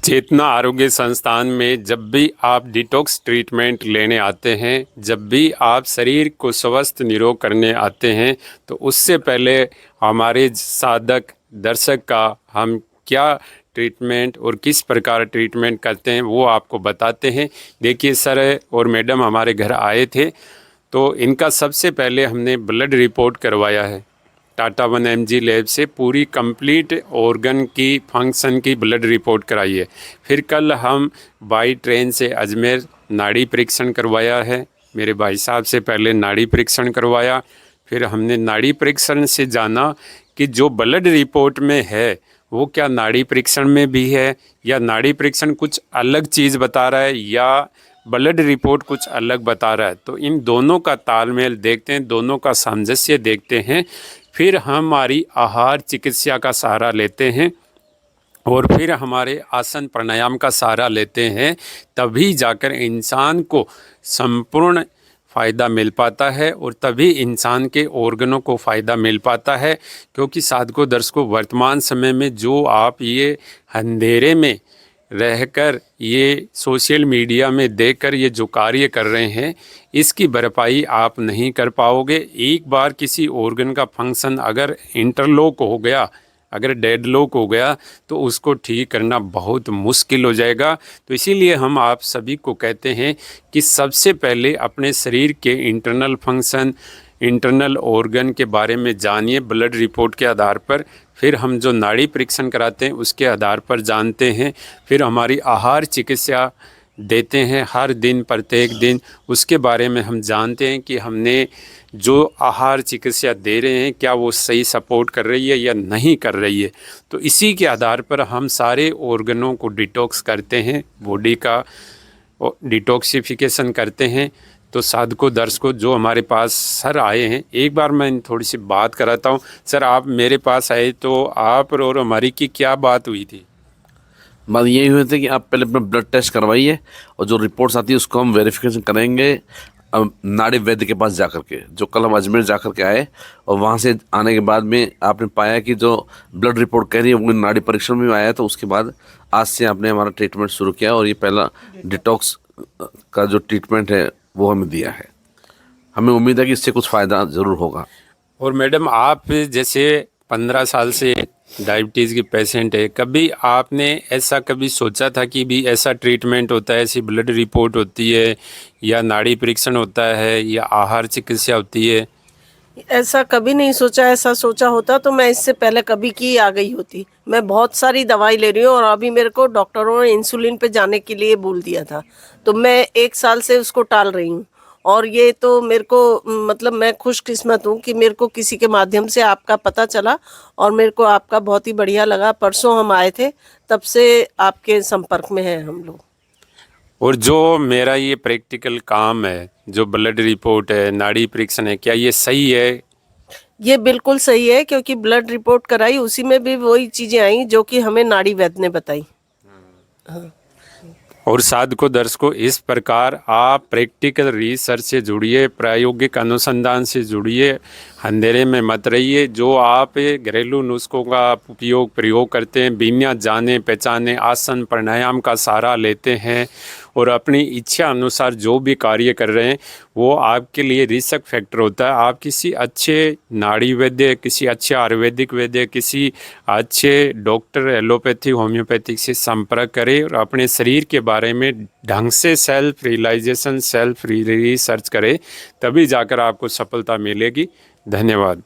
चेतना आरोग्य संस्थान में जब भी आप डिटॉक्स ट्रीटमेंट लेने आते हैं, जब भी आप शरीर को स्वस्थ निरोग करने आते हैं, तो उससे पहले हमारे साधक दर्शक का हम क्या ट्रीटमेंट और किस प्रकार ट्रीटमेंट करते हैं वो आपको बताते हैं। देखिए सर और मैडम हमारे घर आए थे, तो इनका सबसे पहले हमने ब्लड रिपोर्ट करवाया है टाटा 1mg लैब से। पूरी कंप्लीट ऑर्गन की फंक्शन की ब्लड रिपोर्ट कराई है। फिर कल हम बाई ट्रेन से अजमेर नाड़ी परीक्षण करवाया है। मेरे भाई साहब से पहले नाड़ी परीक्षण करवाया। फिर हमने नाड़ी परीक्षण से जाना कि जो ब्लड रिपोर्ट में है वो क्या नाड़ी परीक्षण में भी है, या नाड़ी परीक्षण कुछ अलग चीज़ बता रहा है, या ब्लड रिपोर्ट कुछ अलग बता रहा है। तो इन दोनों का तालमेल देखते हैं, दोनों का सामंजस्य देखते हैं। फिर हमारी आहार चिकित्सा का सहारा लेते हैं और फिर हमारे आसन प्राणायाम का सहारा लेते हैं। तभी जाकर इंसान को संपूर्ण फ़ायदा मिल पाता है और तभी इंसान के ऑर्गनों को फ़ायदा मिल पाता है। क्योंकि साधकों दर्शकों, वर्तमान समय में जो आप ये अंधेरे में रहकर ये सोशल मीडिया में देखकर ये जो कार्य कर रहे हैं, इसकी भरपाई आप नहीं कर पाओगे। एक बार किसी ऑर्गन का फंक्शन अगर इंटरलॉक हो गया, अगर डेडलॉक हो गया, तो उसको ठीक करना बहुत मुश्किल हो जाएगा। तो इसीलिए हम आप सभी को कहते हैं कि सबसे पहले अपने शरीर के इंटरनल फंक्शन, इंटरनल ऑर्गन के बारे में जानिए ब्लड रिपोर्ट के आधार पर। फिर हम जो नाड़ी परीक्षण कराते हैं उसके आधार पर जानते हैं। फिर हमारी आहार चिकित्सा देते हैं हर दिन, प्रत्येक दिन उसके बारे में हम जानते हैं कि हमने जो आहार चिकित्सा दे रहे हैं क्या वो सही सपोर्ट कर रही है या नहीं कर रही है। तो इसी के आधार पर हम सारे ऑर्गनों को डिटॉक्स करते हैं, बॉडी का डिटॉक्सिफिकेशन करते हैं। तो साधकों दर्शकों जो हमारे पास सर आए हैं, एक बार मैं थोड़ी सी बात कराता हूँ। सर आप मेरे पास आए तो आप और हमारी की क्या बात हुई थी? बात यही हुई थी कि आप पहले अपना ब्लड टेस्ट करवाइए और जो रिपोर्ट्स आती है उसको हम वेरिफिकेशन करेंगे नाड़ी वैद्य के पास जाकर के, जो कल हम अजमेर जाकर के आए। और वहाँ से आने के बाद में आपने पाया कि जो ब्लड रिपोर्ट कह रही है वो नाड़ी परीक्षण में आया। तो उसके बाद आज से आपने हमारा ट्रीटमेंट शुरू किया और ये पहला डिटॉक्स का जो ट्रीटमेंट है वो हमें दिया है। हमें उम्मीद है कि इससे कुछ फ़ायदा ज़रूर होगा। और मैडम आप जैसे 15 साल से डायबिटीज़ के पेशेंट है, कभी आपने ऐसा कभी सोचा था कि भी ऐसा ट्रीटमेंट होता है, ऐसी ब्लड रिपोर्ट होती है, या नाड़ी परीक्षण होता है, या आहार चिकित्सा होती है? ऐसा कभी नहीं सोचा। ऐसा सोचा होता तो मैं इससे पहले कभी की आ गई होती। मैं बहुत सारी दवाई ले रही हूँ और अभी मेरे को डॉक्टरों ने इंसुलिन पे जाने के लिए बोल दिया था, तो मैं 1 साल से उसको टाल रही हूँ। और ये तो मेरे को मतलब मैं खुशकिस्मत हूँ कि मेरे को किसी के माध्यम से आपका पता चला और मेरे को आपका बहुत ही बढ़िया लगा। परसों हम आए थे, तब से आपके संपर्क में हैं हम लोग। और जो मेरा ये प्रैक्टिकल काम है, जो ब्लड रिपोर्ट है, नाड़ी परीक्षण है, क्या ये सही है? ये बिल्कुल सही है, क्योंकि ब्लड रिपोर्ट कराई उसी में भी वही चीज़ें आई जो कि हमें नाड़ी वैद्य ने बताई। हाँ। और साधकों दर्शकों, इस प्रकार आप प्रैक्टिकल रिसर्च से जुड़िए, प्रायोगिक अनुसंधान से जुड़िए, अंधेरे में मत रहिए। जो आप घरेलू नुस्खों का आप प्रयोग करते हैं, बिना जाने पहचाने आसन प्राणायाम का सहारा लेते हैं और अपनी इच्छा अनुसार जो भी कार्य कर रहे हैं वो आपके लिए रिस्क फैक्टर होता है। आप किसी अच्छे नाड़ी वैद्य, किसी अच्छे आयुर्वेदिक वैद्य, किसी अच्छे डॉक्टर एलोपैथी होम्योपैथिक से संपर्क करें और अपने शरीर के बारे में ढंग से सेल्फ रियलाइजेशन, सेल्फ रिसर्च करें, तभी जाकर आपको सफलता मिलेगी। धन्यवाद।